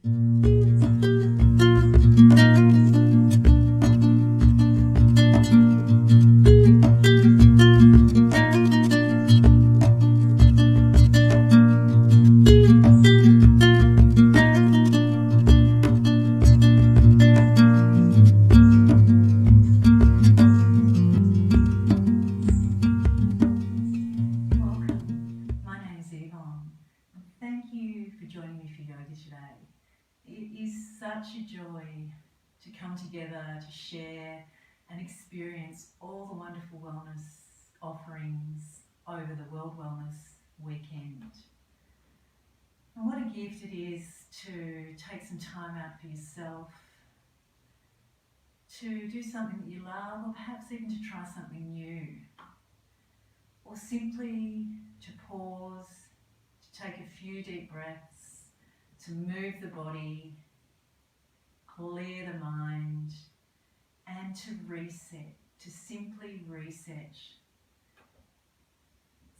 Thank you for joining me for yoga today. It is such a joy to come together to share and experience all the wonderful wellness offerings over the World Wellness Weekend. And what a gift it is to take some time out for yourself, to do something that you love, or perhaps even to try something new, or simply to pause, to take a few deep breaths, to move the body, clear the mind, and to reset, to simply reset.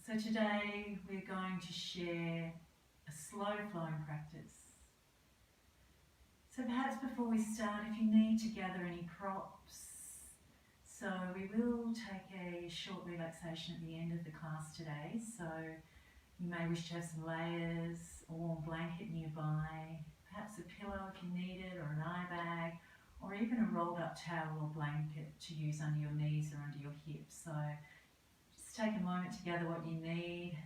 So today we're going to share a slow flowing practice. So perhaps before we start, if you need to gather any props, so we will take a short relaxation at the end of the class today. So you may wish to have some layers, a warm blanket nearby, perhaps a pillow if you need it, or an eye bag, or even a rolled up towel or blanket to use under your knees or under your hips. So just take a moment to gather what you need,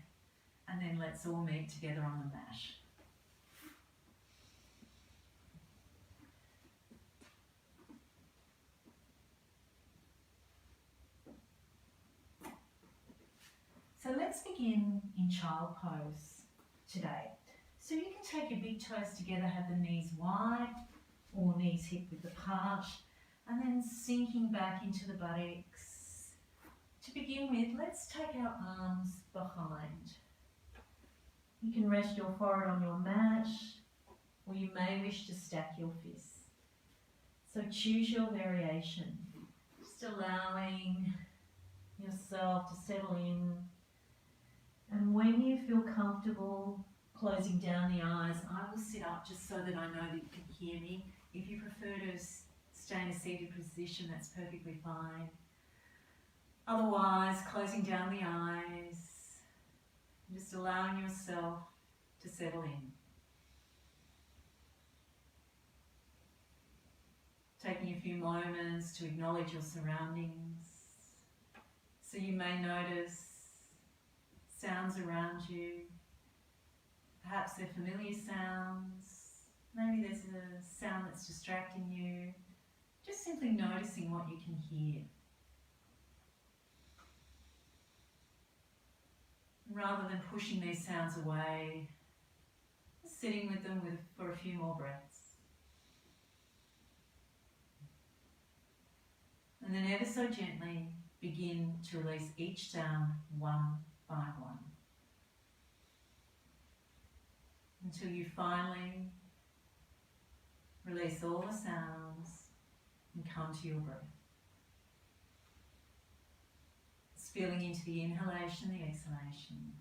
and then let's all meet together on the mat. So let's begin in child pose today. So you can take your big toes together, have the knees wide or knees hip width apart, and then sinking back into the buttocks. To begin with, let's take our arms behind. You can rest your forehead on your mat, or you may wish to stack your fists. So choose your variation, just allowing yourself to settle in. And when you feel comfortable closing down the eyes, I will sit up just so that I know that you can hear me. If you prefer to stay in a seated position, that's perfectly fine. Otherwise, closing down the eyes, just allowing yourself to settle in. Taking a few moments to acknowledge your surroundings. So you may notice sounds around you. Perhaps they're familiar sounds. Maybe there's a sound that's distracting you. Just simply noticing what you can hear. Rather than pushing these sounds away, just sitting with them for a few more breaths. And then ever so gently begin to release each sound one by one, until you finally release all the sounds and come to your breath. It's feeling into the inhalation, the exhalation.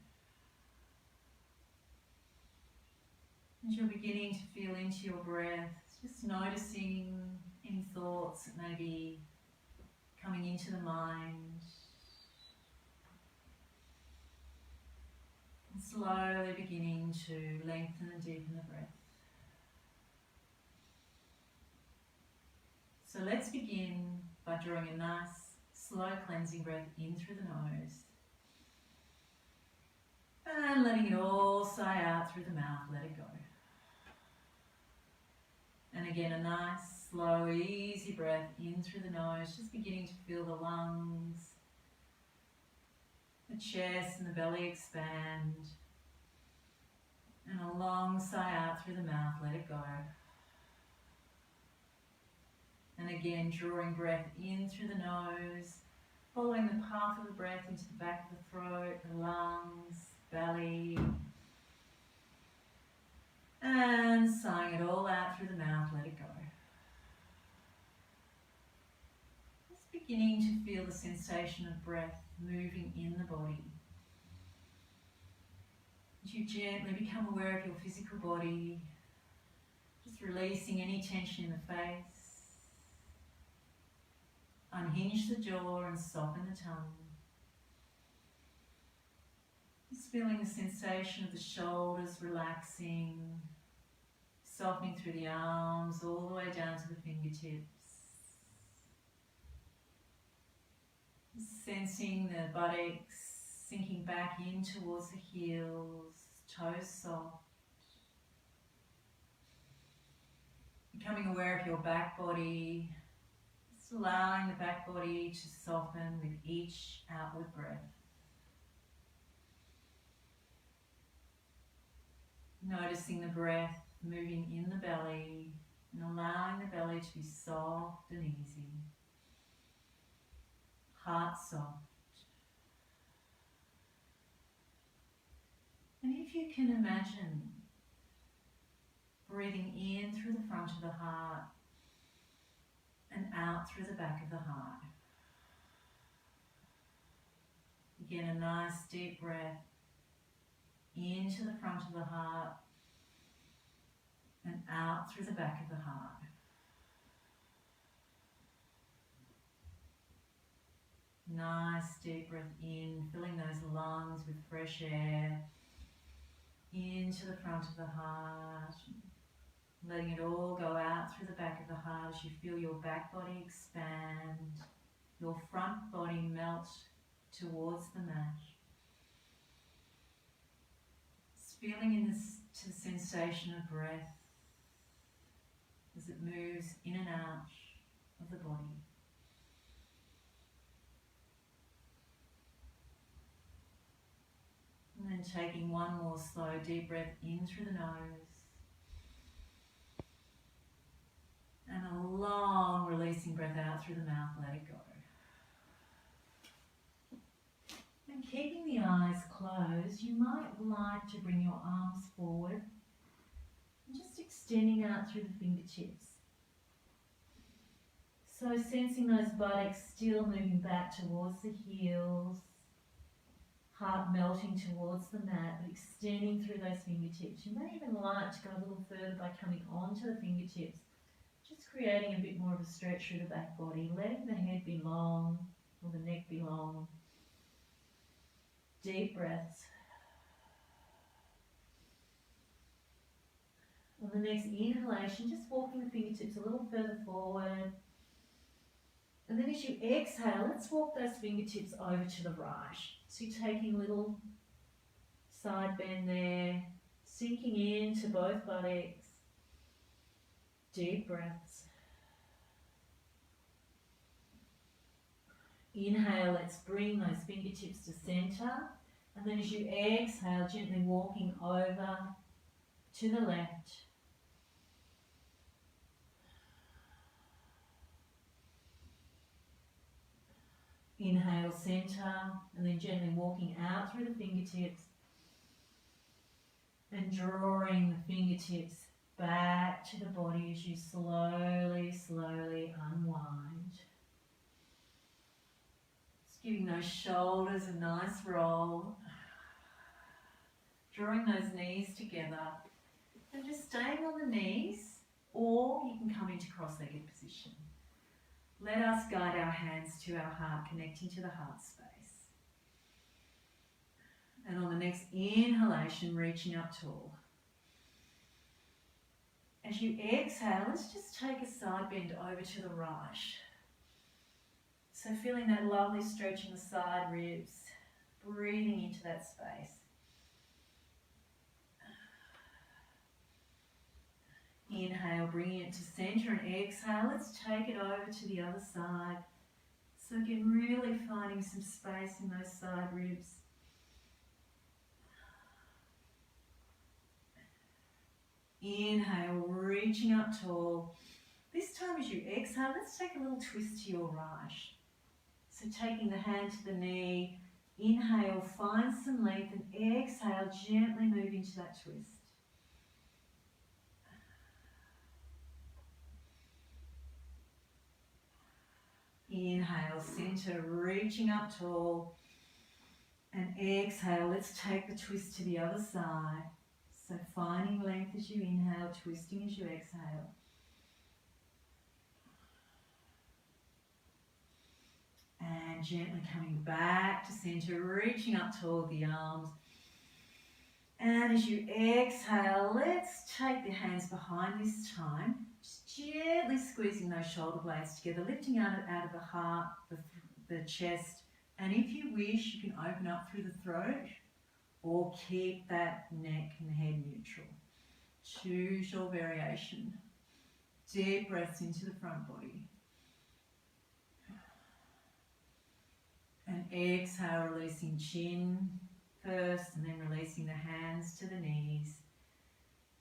As you're beginning to feel into your breath, just noticing any thoughts that may be coming into the mind. And slowly beginning to lengthen and deepen the breath. So let's begin by drawing a nice, slow cleansing breath in through the nose. And letting it all sigh out through the mouth, let it go. And again, a nice, slow, easy breath in through the nose, just beginning to feel the lungs, the chest and the belly expand. And a long sigh out through the mouth, let it go. And again, drawing breath in through the nose, following the path of the breath into the back of the throat, the lungs, belly. And sighing it all out through the mouth, let it go. Just beginning to feel the sensation of breath moving in the body. As you gently become aware of your physical body, Just releasing any tension in the face. Unhinge the jaw and soften the tongue. Just feeling the sensation of the shoulders relaxing, softening through the arms all the way down to the fingertips. Sensing the buttocks sinking back in towards the heels, toes soft. Becoming aware of your back body, just allowing the back body to soften with each outward breath. Noticing the breath moving in the belly and allowing the belly to be soft and easy. Heart soft. And if you can imagine breathing in through the front of the heart and out through the back of the heart. Again, a nice deep breath into the front of the heart and out through the back of the heart. Nice deep breath in, filling those lungs with fresh air into the front of the heart, letting it all go out through the back of the heart as you feel your back body expand, your front body melt towards the mat. Just feeling into the sensation of breath as it moves in and out of the body. And then taking one more slow deep breath in through the nose. And a long releasing breath out through the mouth, let it go. And keeping the eyes closed, you might like to bring your arms forward and just extending out through the fingertips. So sensing those buttocks still moving back towards the heels, heart melting towards the mat, but extending through those fingertips. You may even like to go a little further by coming onto the fingertips, just creating a bit more of a stretch through the back body, letting the head be long or the neck be long. Deep breaths. On the next inhalation, just walking the fingertips a little further forward. And then as you exhale, let's walk those fingertips over to the right. So you're taking a little side bend there, sinking into both buttocks. Deep breaths. Inhale, let's bring those fingertips to center. And then as you exhale, gently walking over to the left. Inhale, center, and then gently walking out through the fingertips and drawing the fingertips back to the body as you slowly, slowly unwind. Just giving those shoulders a nice roll, drawing those knees together and just staying on the knees, or you can come into cross-legged position. Let us guide our hands to our heart, connecting to the heart space. And on the next inhalation, reaching up tall. As you exhale, let's just take a side bend over to the right. So feeling that lovely stretch in the side ribs, breathing into that space. Inhale, bringing it to center, and exhale, let's take it over to the other side. So again, really finding some space in those side ribs. Inhale, reaching up tall. This time as you exhale, let's take a little twist to your right. So taking the hand to the knee, inhale, find some length, and exhale, gently move into that twist. Inhale, center, reaching up tall. And exhale, let's take the twist to the other side. So finding length as you inhale, twisting as you exhale. And gently coming back to center, reaching up toward the arms. And as you exhale, let's take the hands behind this time. Just gently squeezing those shoulder blades together, lifting out of the heart, the chest. And if you wish, you can open up through the throat or keep that neck and head neutral. Choose your variation. Deep breaths into the front body. And exhale, releasing chin first and then releasing the hands to the knees.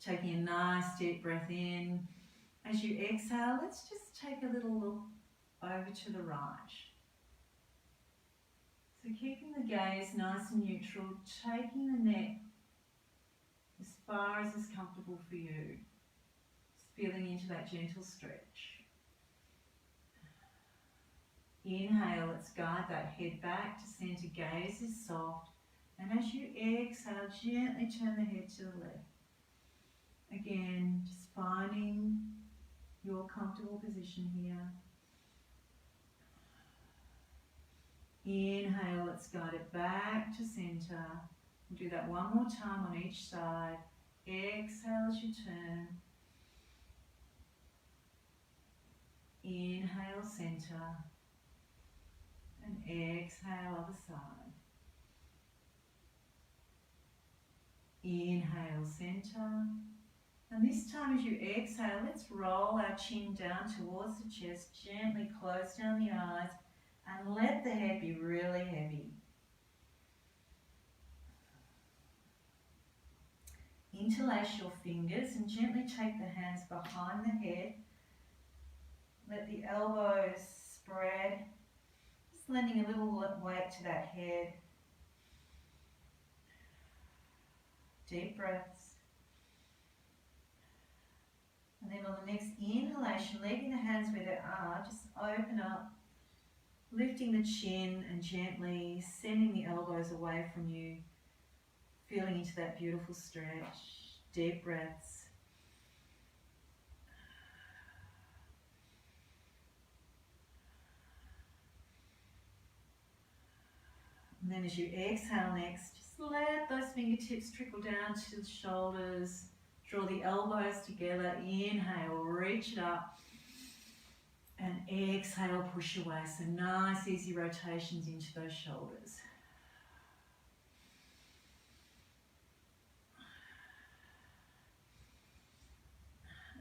Taking a nice deep breath in. As you exhale, let's just take a little look over to the right. So keeping the gaze nice and neutral, taking the neck as far as is comfortable for you. Just feeling into that gentle stretch. Inhale, let's guide that head back to center, gaze is soft. And as you exhale, gently turn the head to the left. Again, just finding your comfortable position here. Inhale, let's guide it back to center. We'll do that one more time on each side. Exhale as you turn. Inhale, center. And exhale, other side. Inhale, center. And this time as you exhale, let's roll our chin down towards the chest. Gently close down the eyes and let the head be really heavy. Interlace your fingers and gently take the hands behind the head. Let the elbows spread. Just lending a little weight to that head. Deep breaths. And then on the next inhalation, leaving the hands where they are, just open up, lifting the chin and gently sending the elbows away from you, feeling into that beautiful stretch. Deep breaths. And then as you exhale next, just let those fingertips trickle down to the shoulders. Draw the elbows together. Inhale, reach it up. And exhale, push away. So nice, easy rotations into those shoulders.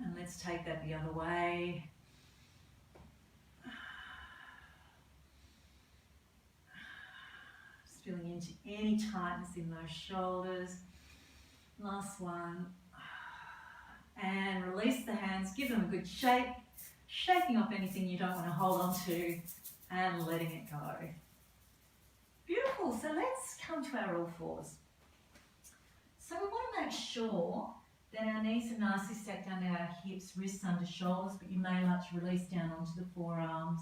And let's take that the other way. Just feeling into any tightness in those shoulders. Last one. And release the hands, give them a good shake, shaking off anything you don't want to hold on to and letting it go. Beautiful, so let's come to our all fours. So we want to make sure that our knees are nicely stacked under our hips, wrists under shoulders, but you may like to release down onto the forearms.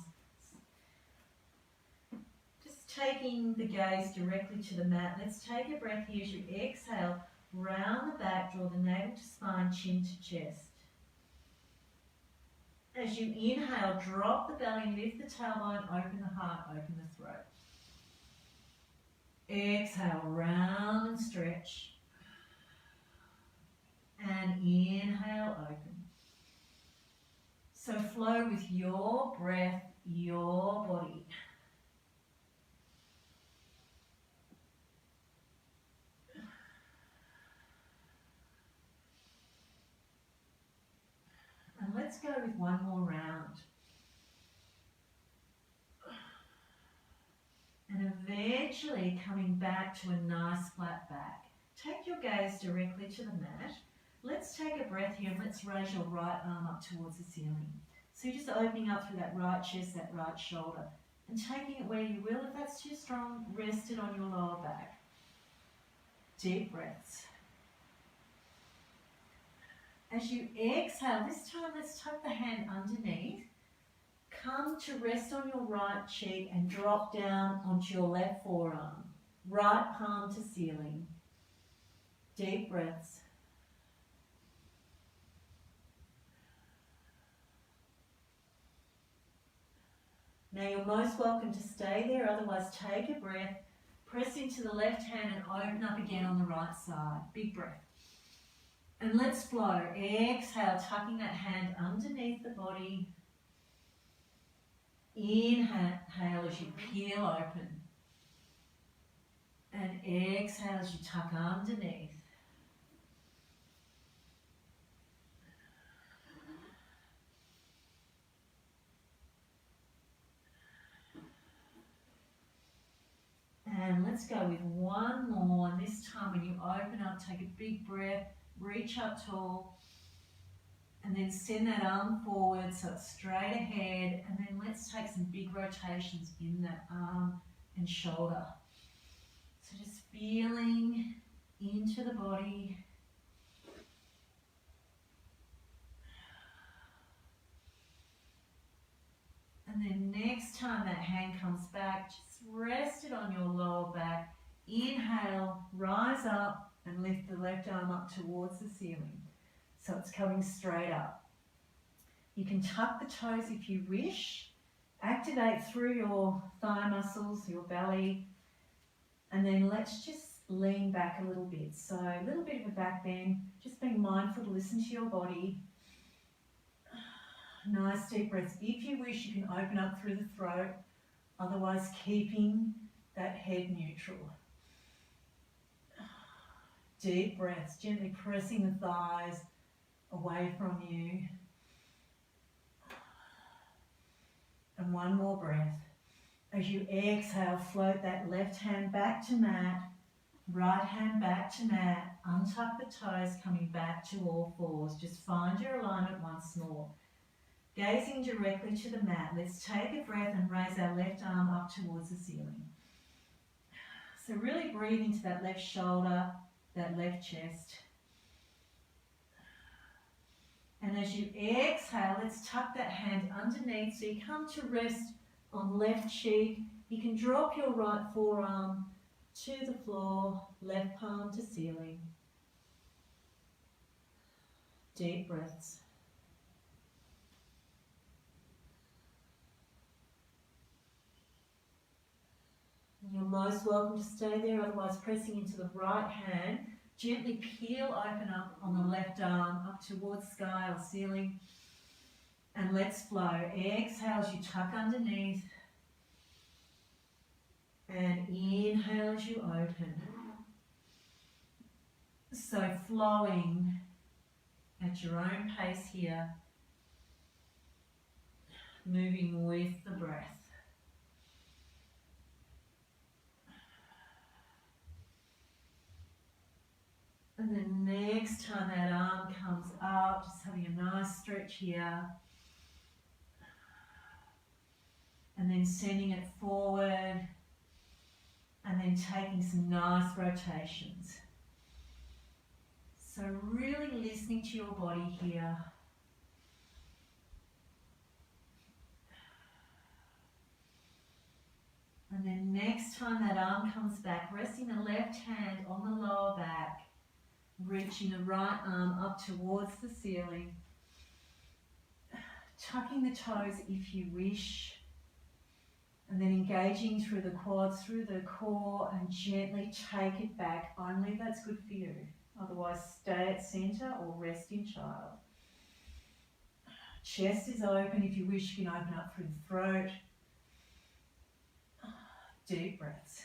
Just taking the gaze directly to the mat. Let's take a breath here as you exhale. Round the back, draw the navel to spine, chin to chest. As you inhale, drop the belly, lift the tailbone, open the heart, open the throat. Exhale, round and stretch. And inhale, open. So flow with your breath, your body. And let's go with one more round. And eventually coming back to a nice flat back. Take your gaze directly to the mat. Let's take a breath here and let's raise your right arm up towards the ceiling. So you're just opening up through that right chest, that right shoulder. And taking it where you will. If that's too strong, rest it on your lower back. Deep breaths. As you exhale, this time let's tuck the hand underneath. Come to rest on your right cheek and drop down onto your left forearm. Right palm to ceiling. Deep breaths. Now you're most welcome to stay there, otherwise take a breath, press into the left hand and open up again on the right side. Big breath. And let's flow. Exhale, tucking that hand underneath the body. Inhale as you peel open. And exhale as you tuck underneath. And let's go with one more. And this time when you open up, take a big breath, reach up tall, and then send that arm forward so it's straight ahead. And then let's take some big rotations in that arm and shoulder. So just feeling into the body. And then next time that hand comes back, just rest it on your lower back. Inhale, rise up and lift the left arm up towards the ceiling. So it's coming straight up. You can tuck the toes if you wish. Activate through your thigh muscles, your belly. And then let's just lean back a little bit. So a little bit of a back bend, just being mindful to listen to your body. Nice deep breaths. If you wish, you can open up through the throat, otherwise keeping that head neutral. Deep breaths, gently pressing the thighs away from you. And one more breath. As you exhale, float that left hand back to mat, right hand back to mat, untuck the toes, coming back to all fours. Just find your alignment once more. Gazing directly to the mat, let's take a breath and raise our left arm up towards the ceiling. So really breathe into that left shoulder, that left chest. And as you exhale, let's tuck that hand underneath so you come to rest on left cheek. You can drop your right forearm to the floor, left palm to ceiling. Deep breaths. You're most welcome to stay there, otherwise pressing into the right hand. Gently peel open up on the left arm, up towards sky or ceiling. And let's flow. Exhale as you tuck underneath. And inhale as you open. So flowing at your own pace here. Moving with the breath. And then next time that arm comes up, just having a nice stretch here. And then sending it forward. And then taking some nice rotations. So really listening to your body here. And then next time that arm comes back, resting the left hand on the lower back. Reaching the right arm up towards the ceiling. Tucking the toes if you wish. And then engaging through the quads, through the core, and gently take it back. Only if that's good for you. Otherwise, stay at center or rest in child. Chest is open. If you wish, you can open up through the throat. Deep breaths.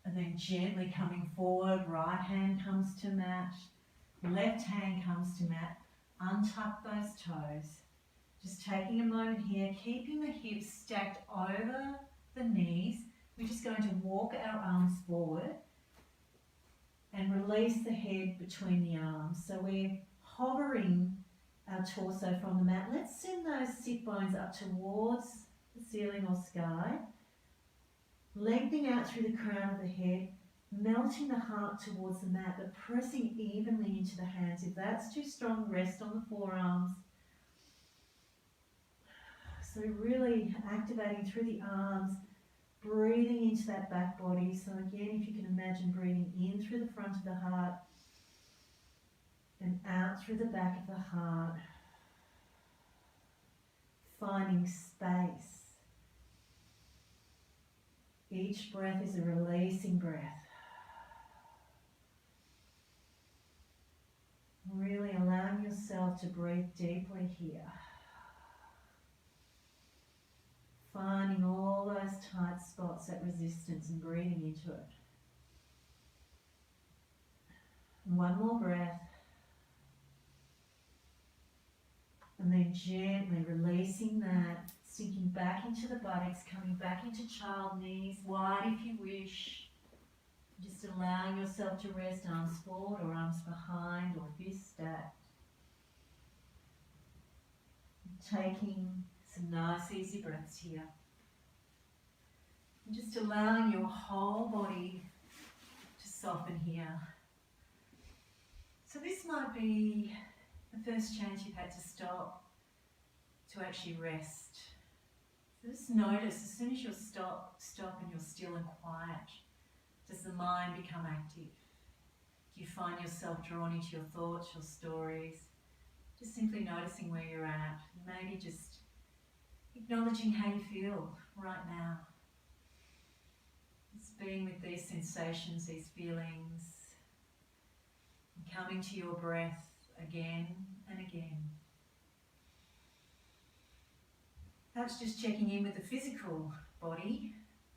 And then gently coming forward, right hand comes to mat, left hand comes to mat. Untuck those toes. Just taking a moment here, keeping the hips stacked over the knees. We're just going to walk our arms forward and release the head between the arms. So we're hovering our torso from the mat. Let's send those sit bones up towards the ceiling or sky. Lengthening out through the crown of the head, melting the heart towards the mat, but pressing evenly into the hands. If that's too strong, rest on the forearms. So really activating through the arms, breathing into that back body. So again, if you can imagine breathing in through the front of the heart, and out through the back of the heart, finding space. Each breath is a releasing breath. Really allowing yourself to breathe deeply here. Finding all those tight spots, that resistance, and breathing into it. And one more breath. And then gently releasing that, sinking back into the buttocks, coming back into child, knees wide if you wish. Just allowing yourself to rest, arms forward or arms behind or fists stacked. Taking some nice easy breaths here. And just allowing your whole body to soften here. So this might be the first chance you've had to stop to actually rest. So just notice as soon as you stop and you're still and quiet, does the mind become active? Do you find yourself drawn into your thoughts, your stories? Just simply noticing where you're at. Maybe just acknowledging how you feel right now. Just being with these sensations, these feelings. And coming to your breath again and again. Perhaps just checking in with the physical body.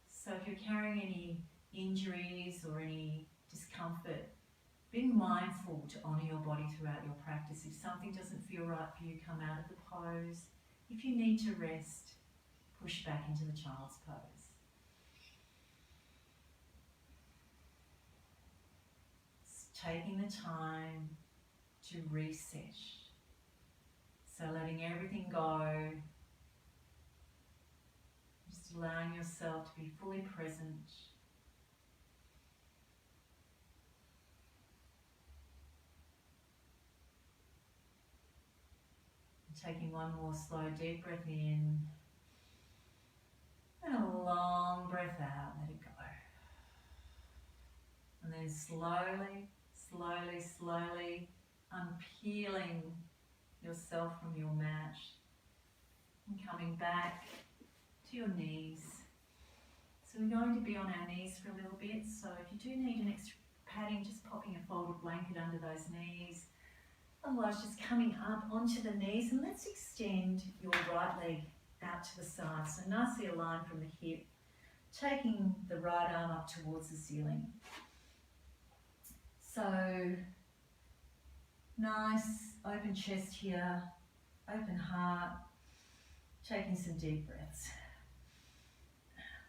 So if you're carrying any injuries or any discomfort, being mindful to honour your body throughout your practice. If something doesn't feel right for you, come out of the pose. If you need to rest, push back into the child's pose. It's taking the time to reset. So letting everything go, just allowing yourself to be fully present. Taking one more slow deep breath in and a long breath out, let it go. And then slowly, slowly, slowly unpeeling yourself from your mat and coming back to your knees. So we're going to be on our knees for a little bit, so if you do need an extra padding, just popping a folded blanket under those knees. Otherwise, just coming up onto the knees, and let's extend your right leg out to the side. So nicely aligned from the hip, taking the right arm up towards the ceiling. So nice open chest here, open heart, taking some deep breaths.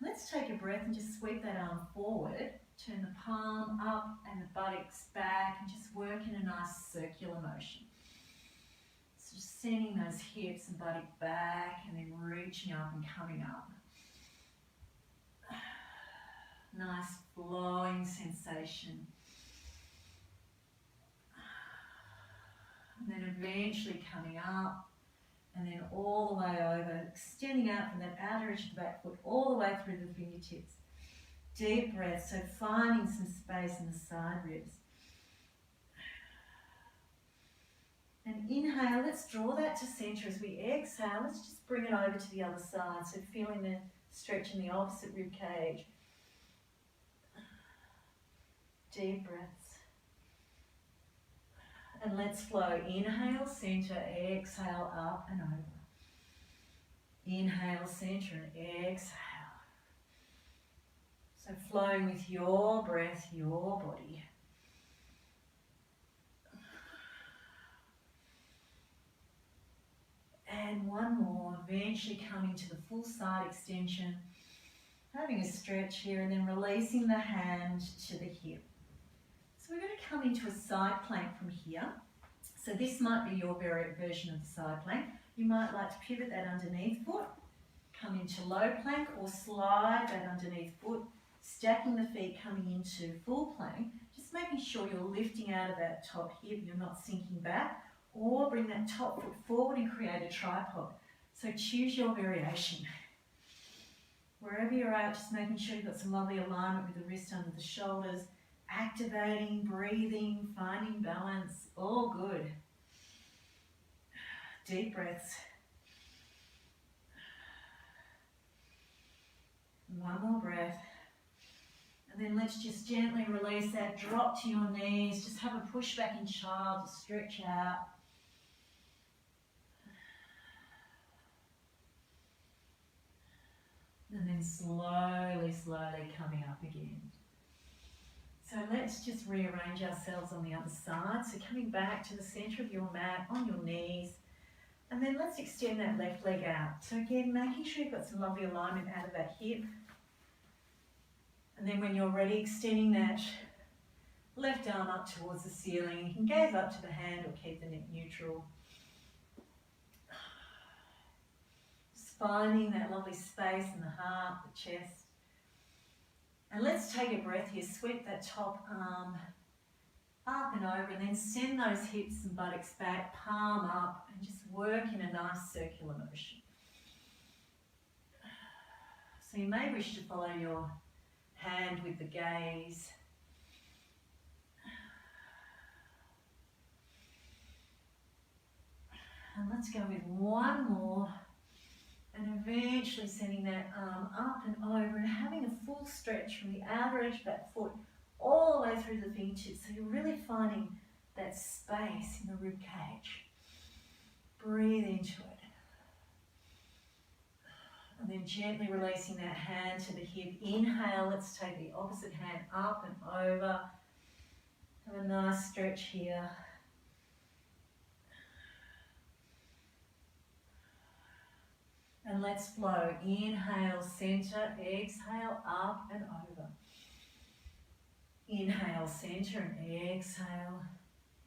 Let's take a breath and just sweep that arm forward. Turn the palm up and the buttocks back and just work in a nice circular motion. So just sending those hips and buttock back and then reaching up and coming up. Nice flowing sensation. And then eventually coming up and then all the way over, extending out from that outer edge of the back foot all the way through the fingertips. Deep breath, so finding some space in the side ribs. And inhale, let's draw that to centre. As we exhale, let's just bring it over to the other side. So feeling the stretch in the opposite rib cage. Deep breaths. And let's flow. Inhale, centre, exhale, up and over. Inhale, centre, and exhale. So flowing with your breath, your body. And one more, eventually coming to the full side extension, having a stretch here and then releasing the hand to the hip. So we're going to come into a side plank from here. So this might be your version of the side plank. You might like to pivot that underneath foot, come into low plank or slide that underneath foot, stacking the feet coming into full plank, just making sure you're lifting out of that top hip, you're not sinking back, or bring that top foot forward and create a tripod. So choose your variation. Wherever you're at, just making sure you've got some lovely alignment with the wrist under the shoulders, activating, breathing, finding balance, all good. Deep breaths. One more breath. And then let's just gently release that, drop to your knees, just have a push back in child to stretch out. And then slowly, slowly coming up again. So let's just rearrange ourselves on the other side. So coming back to the centre of your mat, on your knees. And then let's extend that left leg out. So again, making sure you've got some lovely alignment out of that hip. And then when you're ready, extending that left arm up towards the ceiling. You can gaze up to the hand or keep the neck neutral. Just finding that lovely space in the heart, the chest. And let's take a breath here. Sweep that top arm up and over, and then send those hips and buttocks back, palm up, and just work in a nice circular motion. So you may wish to follow your hand with the gaze. And let's go with one more, and eventually sending that arm up and over and having a full stretch from the outer edge of that foot all the way through the fingertips. So you're really finding that space in the rib cage. Breathe into it. And then gently releasing that hand to the hip. Inhale, let's take the opposite hand up and over. Have a nice stretch here. And let's flow. Inhale, center, exhale, up and over. Inhale, center, and exhale,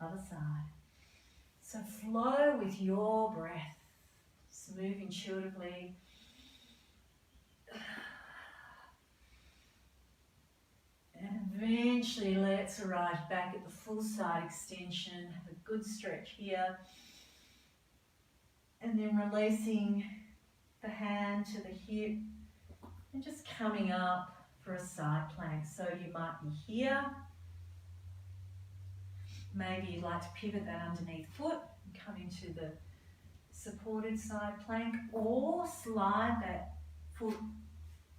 other side. So flow with your breath. Just move intuitively. And eventually let's arrive back at the full side extension. Have a good stretch here. And then releasing the hand to the hip and just coming up for a side plank. So you might be here. Maybe you'd like to pivot that underneath foot and come into the supported side plank, or slide that foot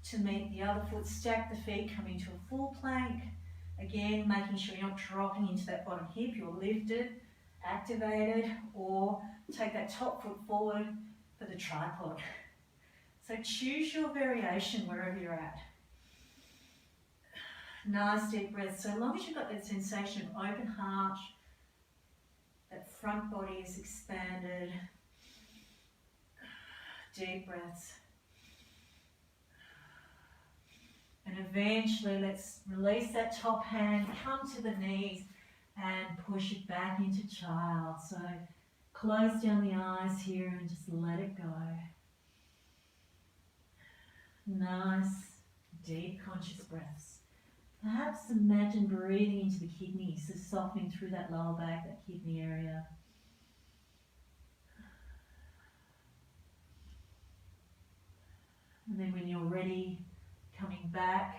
to meet the other foot, stack the feet, come into a full plank. Again, making sure you're not dropping into that bottom hip, you're lifted, activated, or take that top foot forward for the tripod. So choose your variation wherever you're at. Nice deep breath. So long as you've got that sensation of open heart, that front body is expanded. Deep breaths. And eventually let's release that top hand, come to the knees and push it back into child. So close down the eyes here and just let it go. Nice, deep conscious breaths. Perhaps imagine breathing into the kidneys, so softening through that lower back, that kidney area. And then when you're ready, coming back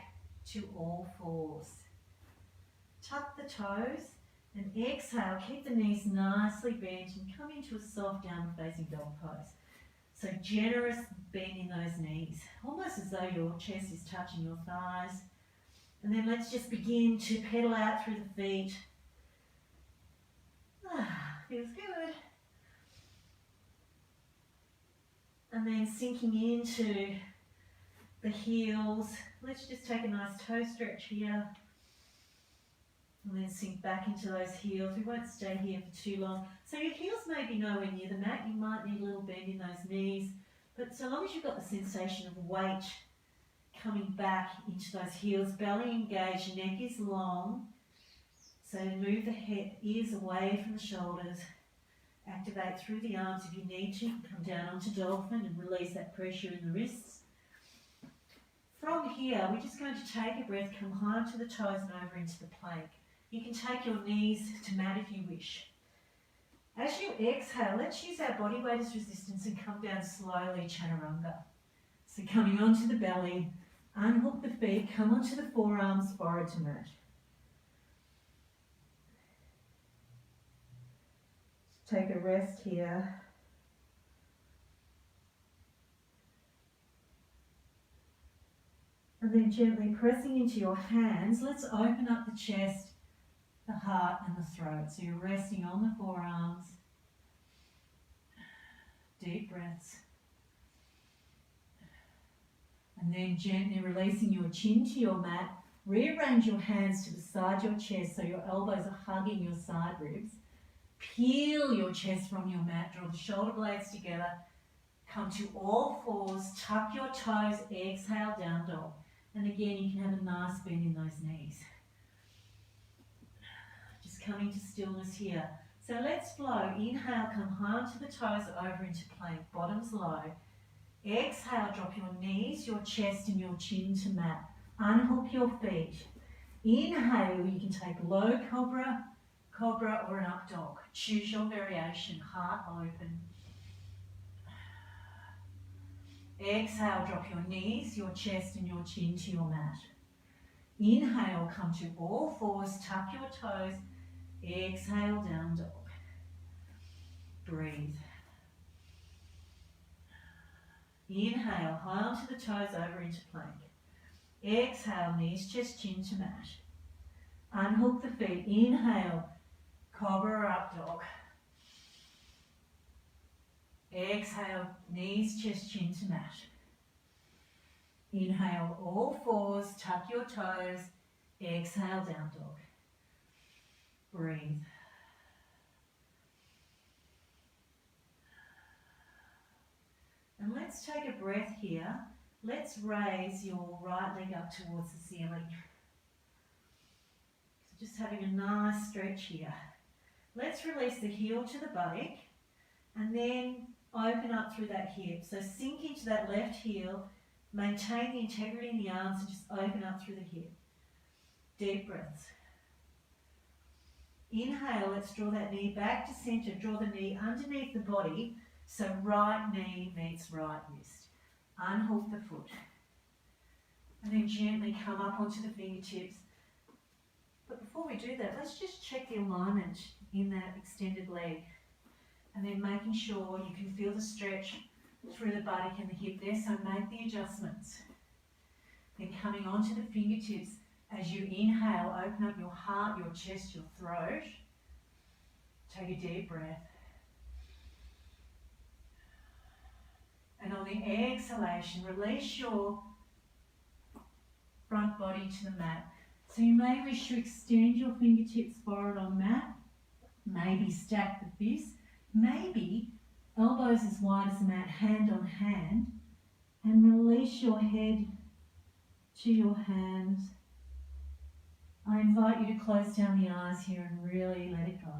to all fours. Tuck the toes and exhale. Keep the knees nicely bent and come into a soft downward facing dog pose. So generous bend in those knees, almost as though your chest is touching your thighs. And then let's just begin to pedal out through the feet. Feels good. And then sinking into the heels. Let's just take a nice toe stretch here. And then sink back into those heels. We won't stay here for too long. So your heels may be nowhere near the mat. You might need a little bend in those knees. But so long as you've got the sensation of weight coming back into those heels, belly engaged, neck is long. So move the head, ears away from the shoulders. Activate through the arms if you need to. Come down onto dolphin and release that pressure in the wrists. From here, we're just going to take a breath, come high to the toes and over into the plank. You can take your knees to mat if you wish. As you exhale, let's use our body weight as resistance and come down slowly, chaturanga. So coming onto the belly, unhook the feet, come onto the forearms, forward to mat. take a rest here. And then gently pressing into your hands, let's open up the chest, the heart and the throat. So you're resting on the forearms. Deep breaths. And then gently releasing your chin to your mat. Rearrange your hands to the side of your chest so your elbows are hugging your side ribs. Peel your chest from your mat. Draw the shoulder blades together. Come to all fours. Tuck your toes. Exhale, down dog. And again, you can have a nice bend in those knees. Just coming to stillness here. So let's flow. Inhale, come high onto the toes, over into plank. Bottoms low. Exhale, drop your knees, your chest and your chin to mat. Unhook your feet. Inhale, you can take low cobra, cobra or an up dog. Choose your variation, heart open. Exhale, drop your knees, your chest and your chin to your mat. Inhale, come to all fours, tuck your toes. Exhale, down dog. Breathe. Inhale, high onto the toes, over into plank. Exhale, knees, chest, chin to mat. Unhook the feet. Inhale, cobra or up dog. Exhale, knees, chest, chin to mat. Inhale, all fours, tuck your toes. Exhale, down dog. Breathe. And let's take a breath here. Let's raise your right leg up towards the ceiling. So just having a nice stretch here. Let's release the heel to the buttock and then open up through that hip. So sink into that left heel, maintain the integrity in the arms and just open up through the hip. Deep breaths. Inhale, let's draw that knee back to center. Draw the knee underneath the body. So right knee meets right wrist. Unhook the foot. And then gently come up onto the fingertips. But before we do that, let's just check the alignment in that extended leg. And then making sure you can feel the stretch through the buttock and the hip there. So make the adjustments. Then coming onto the fingertips. As you inhale, open up your heart, your chest, your throat. Take a deep breath. And on the exhalation, release your front body to the mat. So you may wish to extend your fingertips forward on mat. Maybe stack the fists. Maybe elbows as wide as the mat, hand on hand. And release your head to your hands. I invite you to close down the eyes here and really let it go.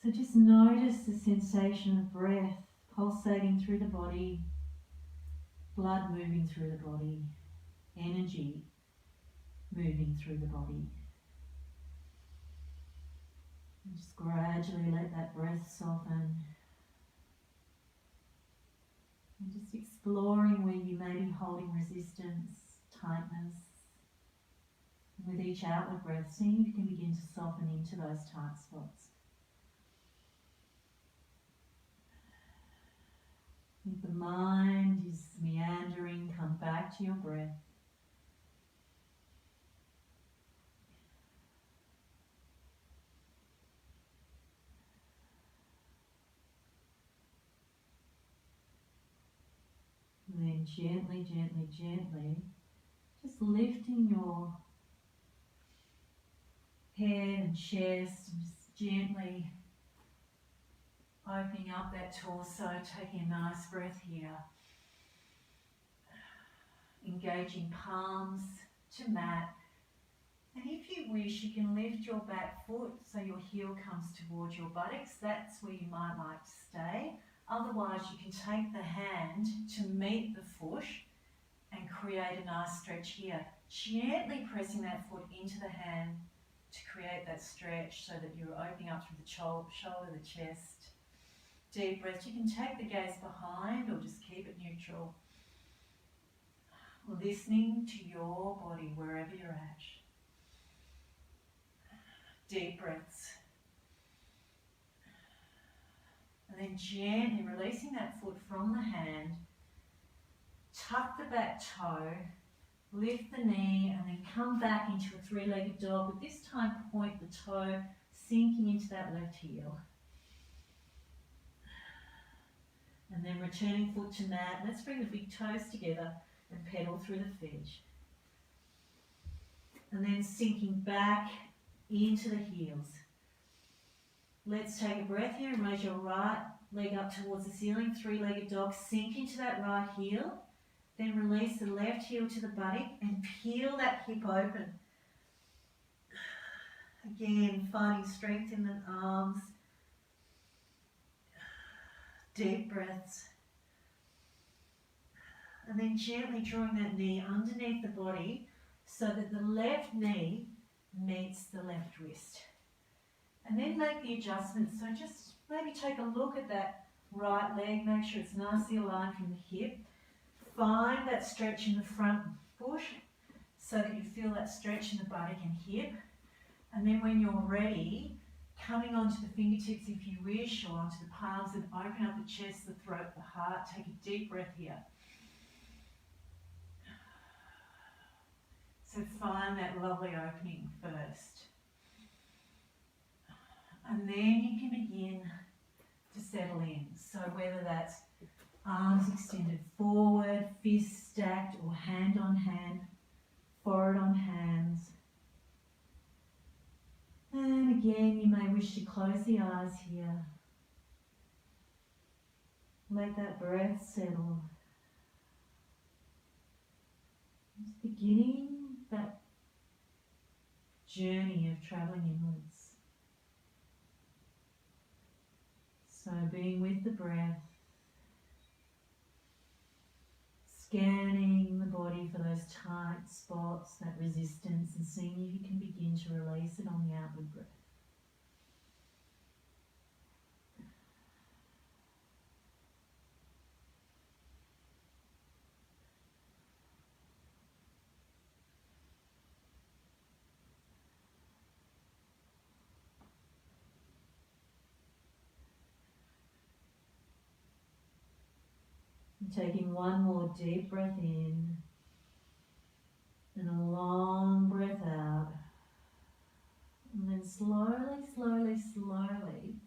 So just notice the sensation of breath pulsating through the body, blood moving through the body, energy moving through the body. And just gradually let that breath soften. And just exploring where you may be holding resistance, tightness. With each outward breath, seeing if you can begin to soften into those tight spots. If the mind is meandering, come back to your breath. And then gently, gently, gently, just lifting your head and chest and just gently opening up that torso, taking a nice breath here. Engaging palms to mat. And if you wish, you can lift your back foot so your heel comes towards your buttocks. That's where you might like to stay. Otherwise, you can take the hand to meet the foot and create a nice stretch here. Gently pressing that foot into the hand to create that stretch so that you're opening up through the shoulder, the chest. Deep breath. You can take the gaze behind or just keep it neutral. Listening to your body wherever you're at. Deep breaths. then gently releasing that foot from the hand, tuck the back toe, lift the knee, and then come back into a three-legged dog, but this time point the toe sinking into that left heel. And then returning foot to mat. Let's bring the big toes together and pedal through the fidge. And then sinking back into the heels. Let's take a breath here and raise your right leg up towards the ceiling, three-legged dog. Sink into that right heel. Then release the left heel to the buttock and peel that hip open. Again, finding strength in the arms. Deep breaths. And then gently drawing that knee underneath the body so that the left knee meets the left wrist. And then make the adjustment. So just maybe take a look at that right leg. Make sure it's nicely aligned from the hip. Find that stretch in the front foot so that you feel that stretch in the buttock and hip. And then when you're ready, coming onto the fingertips if you wish, or onto the palms, and open up the chest, the throat, the heart. Take a deep breath here. So find that lovely opening first. And then you can begin to settle in. So whether that's arms extended forward, fists stacked, or hand on hand, forehead on hands. And again, you may wish to close the eyes here. Let that breath settle. Just beginning that journey of travelling inwards. So being with the breath, scanning the body for those tight spots, that resistance, and seeing if you can begin to release it on the outward breath. Taking one more deep breath in and a long breath out, and then slowly, slowly, slowly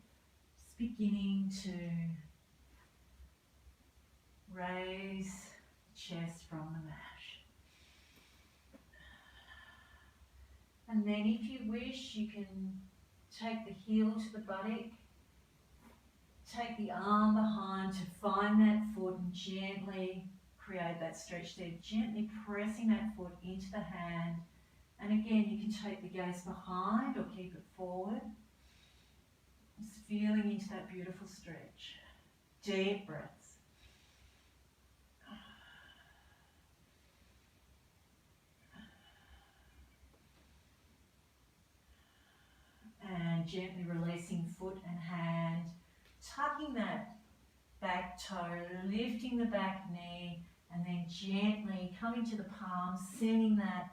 just beginning to raise the chest from the mat. And then if you wish, you can take the heel to the buttock. Take the arm behind to find that foot and gently create that stretch there. Gently pressing that foot into the hand. And again, you can take the gaze behind or keep it forward. Just feeling into that beautiful stretch. Deep breaths. And gently releasing foot and hand. Tucking that back toe, lifting the back knee, and then gently coming to the palms, sending that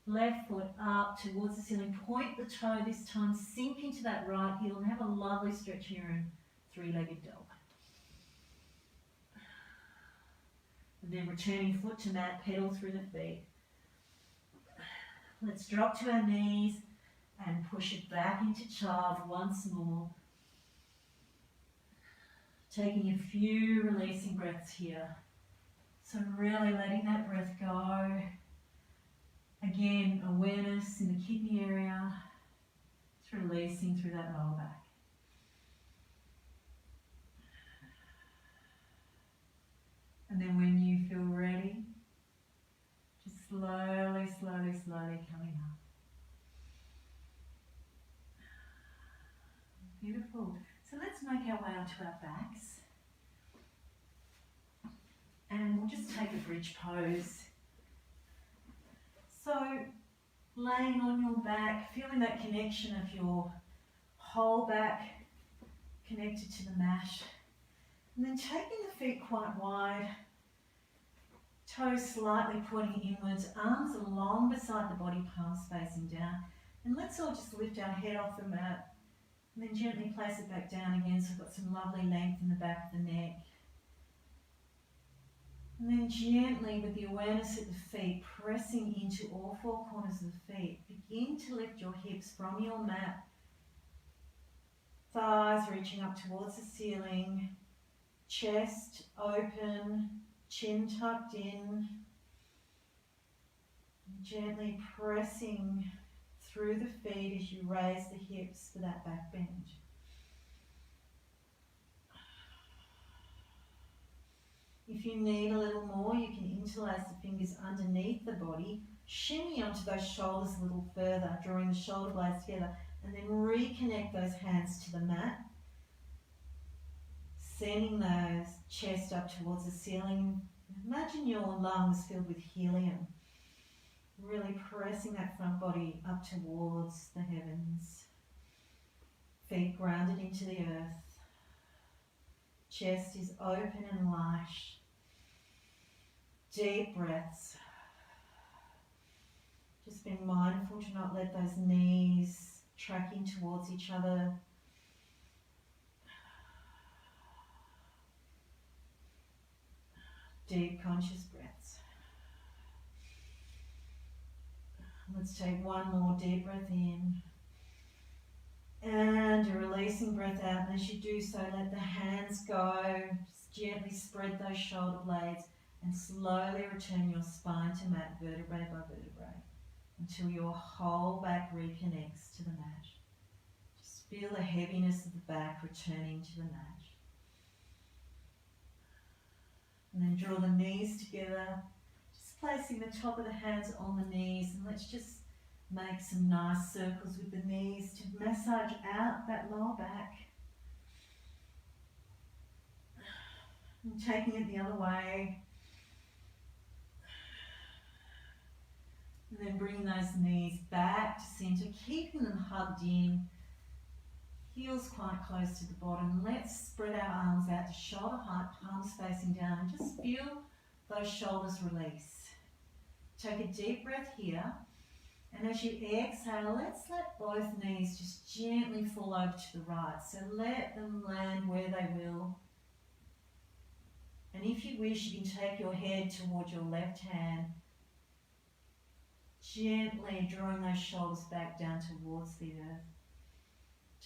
left foot up towards the ceiling. Point the toe this time, sink into that right heel, and have a lovely stretch here in three-legged dog. And then returning foot to mat, pedal through the feet. Let's drop to our knees and push it back into child once more. Taking a few releasing breaths here. So really letting that breath go. Again, awareness in the kidney area. It's releasing through that lower back. And then when you feel ready, just slowly, slowly, slowly coming up. Beautiful. So let's make our way onto our backs. And we'll just take a bridge pose. So laying on your back, feeling that connection of your whole back connected to the mat. And then taking the feet quite wide, toes slightly pointing inwards, arms along beside the body, palms facing down. And let's all just lift our head off the mat And then gently place it back down again, so we've got some lovely length in the back of the neck. And then gently, with the awareness at the feet, pressing into all four corners of the feet, begin to lift your hips from your mat. Thighs reaching up towards the ceiling, chest open, chin tucked in. Gently pressing through the feet as you raise the hips for that back bend. If you need a little more, you can interlace the fingers underneath the body, shimmy onto those shoulders a little further, drawing the shoulder blades together, and then reconnect those hands to the mat, sending those chest up towards the ceiling. Imagine your lungs filled with helium, really pressing that front body up towards the heavens. Feet grounded into the earth. Chest is open and light. Deep breaths. Just being mindful to not let those knees track in towards each other. Deep conscious breaths. Let's take one more deep breath in. And a releasing breath out. And as you do so, let the hands go. Just gently spread those shoulder blades and slowly return your spine to mat, vertebrae by vertebrae, until your whole back reconnects to the mat. Just feel the heaviness of the back returning to the mat. And then draw the knees together, just placing the top of the hands on the knees, and let's just make some nice circles with the knees to massage out that lower back. And taking it the other way. And then bringing those knees back to centre, keeping them hugged in. Heels quite close to the bottom. Let's spread our arms out to shoulder height, palms facing down, and just feel those shoulders release. Take a deep breath here. And as you exhale, let's let both knees just gently fall over to the right. So let them land where they will. And if you wish, you can take your head towards your left hand, gently drawing those shoulders back down towards the earth.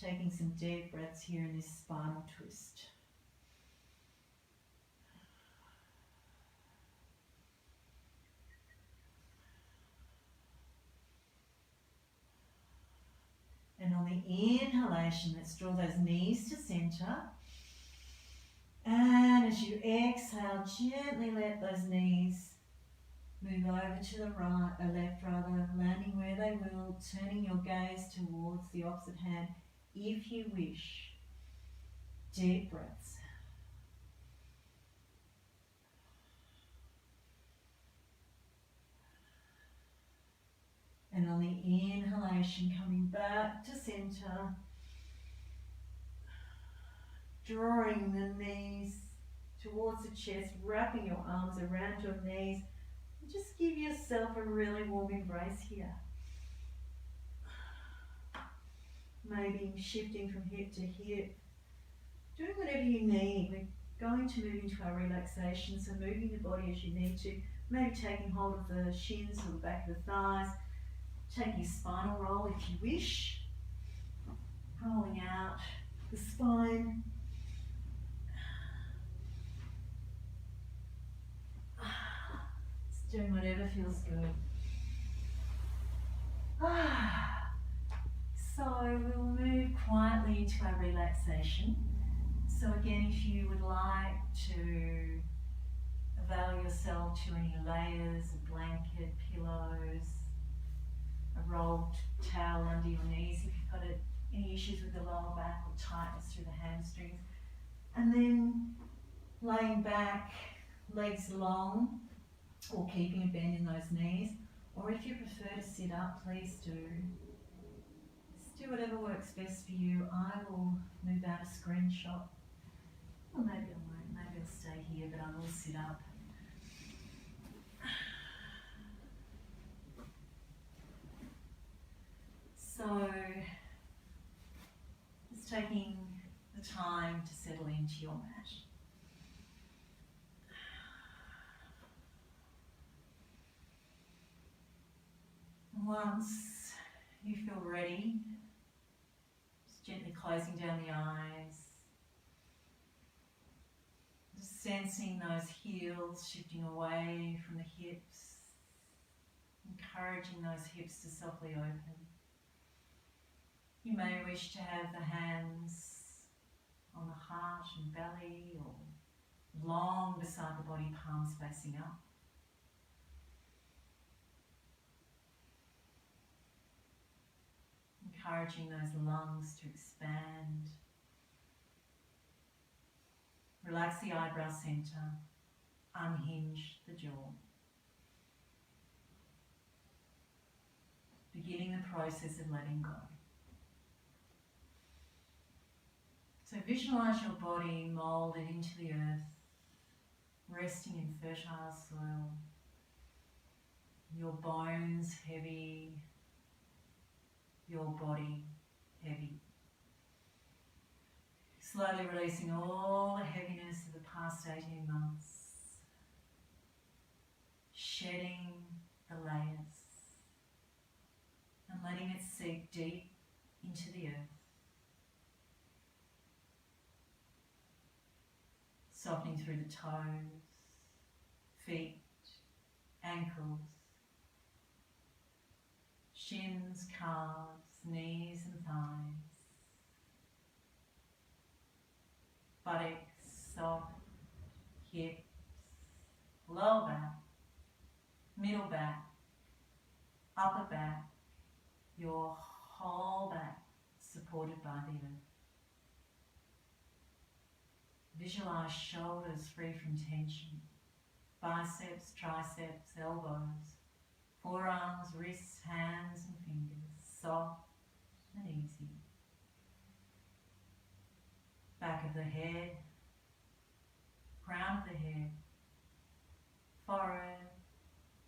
Taking some deep breaths here in this spinal twist. And on the inhalation, let's draw those knees to centre. And as you exhale, gently let those knees move over to the right, or left rather, landing where they will, turning your gaze towards the opposite hand if you wish. Deep breaths. And on the inhalation, coming back to centre, drawing the knees towards the chest, wrapping your arms around your knees. And just give yourself a really warm embrace here. Maybe shifting from hip to hip, doing whatever you need. We're going to move into our relaxation, so moving the body as you need to, maybe taking hold of the shins or the back of the thighs. Taking a spinal roll if you wish, rolling out the spine. Just doing whatever feels good. So we'll move quietly into our relaxation. So again, if you would like to avail yourself to any layers, a blanket, pillows, a rolled towel under your knees if you've got any issues with the lower back or tightness through the hamstrings. And then laying back, legs long, or keeping a bend in those knees. Or if you prefer to sit up, please do. Just do whatever works best for you. I will move out a screenshot. Or maybe I won't. Maybe I'll stay here, but I will sit up. So, let's into your mat. Once you feel ready, just gently closing down the eyes, just sensing those heels shifting away from the hips, encouraging those hips to softly open. You may wish to have the hands on the heart and belly or long beside the body, palms facing up. Encouraging those lungs to expand. Relax the eyebrow centre, unhinge the jaw. Beginning the process of letting go. So visualise your body moulded into the earth, resting in fertile soil, your bones heavy, your body heavy. Slowly releasing all the heaviness of the past 18 months, shedding the layers and letting it seep deep into the earth. Softening through the toes, feet, ankles, shins, calves, knees and thighs, buttocks, soft, hips, lower back, middle back, upper back, your whole back supported by the earth. Visualise shoulders free from tension, biceps, triceps, elbows, forearms, wrists, hands and fingers, soft and easy. Back of the head, crown of the head, forehead,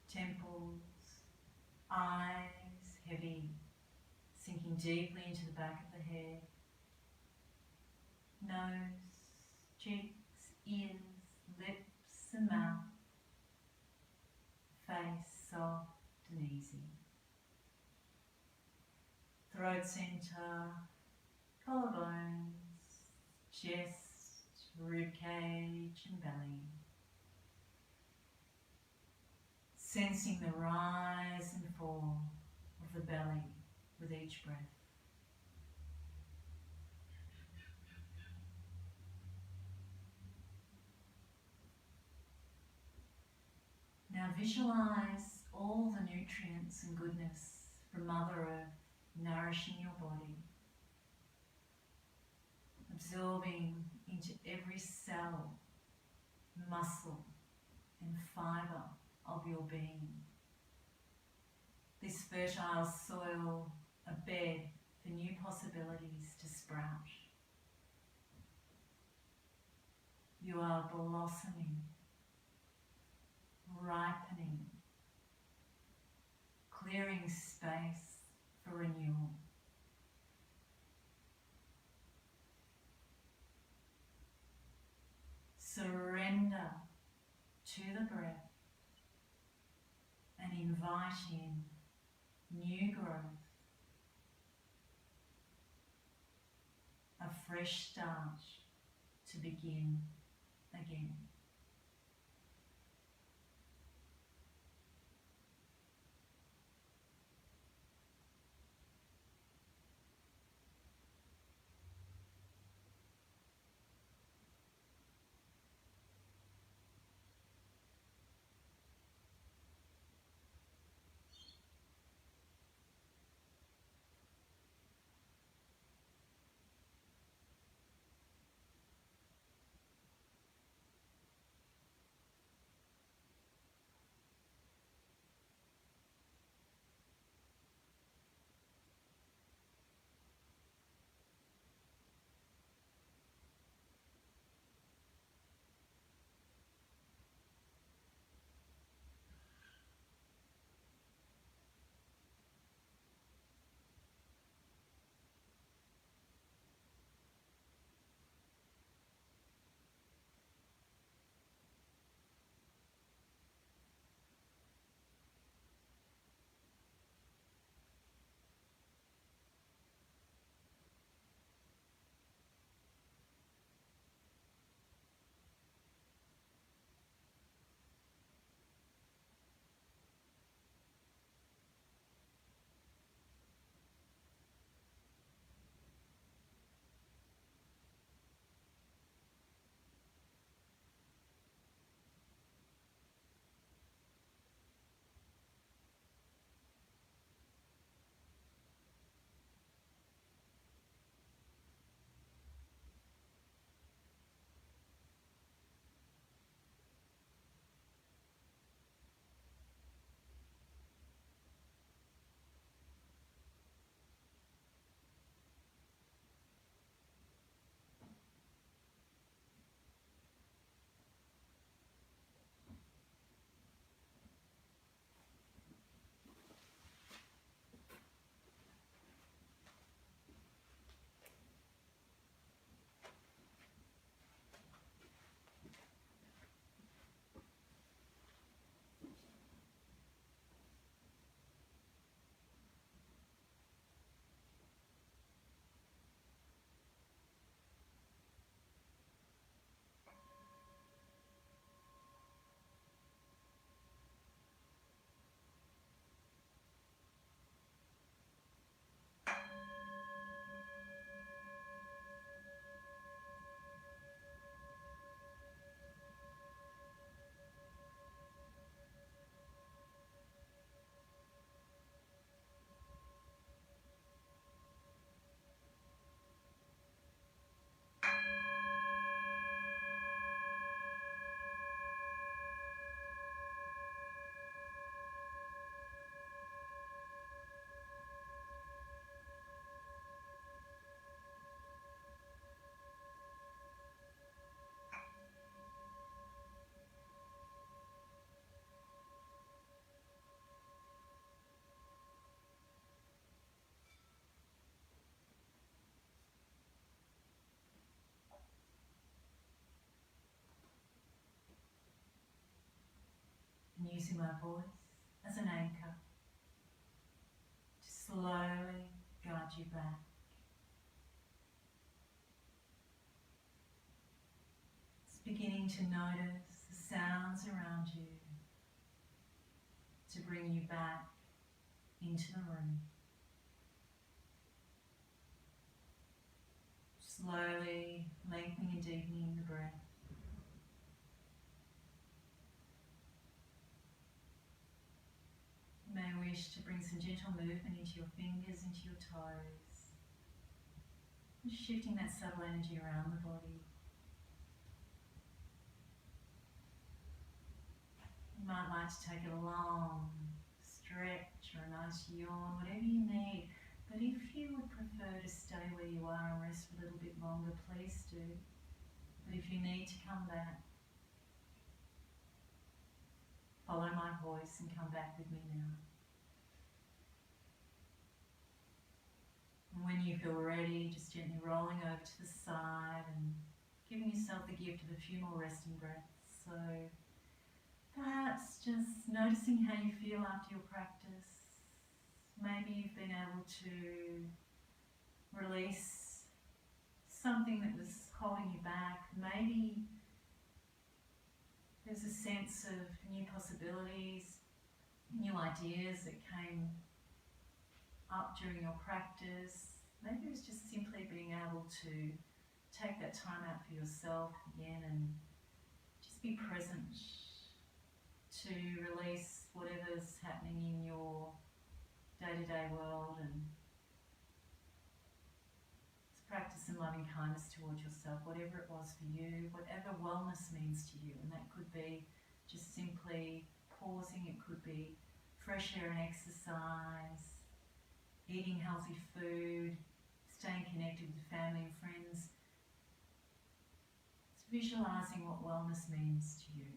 temples, eyes heavy, sinking deeply into the back of the head, nose, cheeks, ears, lips and mouth, face soft and easy. Throat centre, collarbones, chest, ribcage and belly. Sensing the rise and fall of the belly with each breath. Now visualise all the nutrients and goodness from Mother Earth nourishing your body, absorbing into every cell, muscle and fibre of your being. This fertile soil, a bed for new possibilities to sprout. You are blossoming, ripening, clearing space for renewal. Surrender to the breath and invite in new growth, a fresh start to begin again. using my voice as an anchor to slowly guide you back. It's beginning to notice the sounds around you to bring you back into the room. Slowly lengthening and deepening the breath. You may wish to bring some gentle movement into your fingers, into your toes. Just shifting that subtle energy around the body. You might like to take a long stretch or a nice yawn, whatever you need. But if you would prefer to stay where you are and rest for a little bit longer, please do. But if you need to come back, follow my voice and come back with me now. And when you feel ready, just gently rolling over to the side and giving yourself the gift of a few more resting breaths. So perhaps just noticing how you feel after your practice. Maybe you've been able to release something that was holding you back. Maybe there's a sense of new possibilities, new ideas that came up during your practice. Maybe it was just simply being able to take that time out for yourself again and just be present to release whatever's happening in your day-to-day world, and to practice some loving kindness towards yourself, whatever it was for you, whatever wellness means to you. And that could be just simply pausing, it could be fresh air and exercise, eating healthy food, staying connected with family and friends. It's visualising what wellness means to you.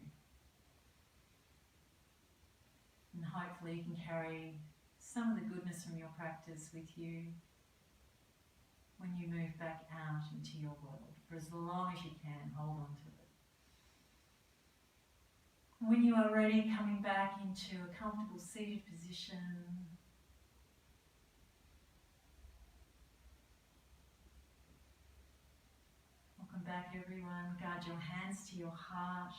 And hopefully you can carry some of the goodness from your practice with you when you move back out into your world. For as long as you can, hold on to it. When you are ready, coming back into a comfortable seated position. Welcome back, everyone. Guide your hands to your heart.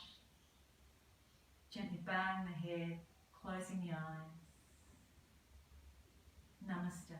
Gently bowing the head, closing the eyes. Namaste.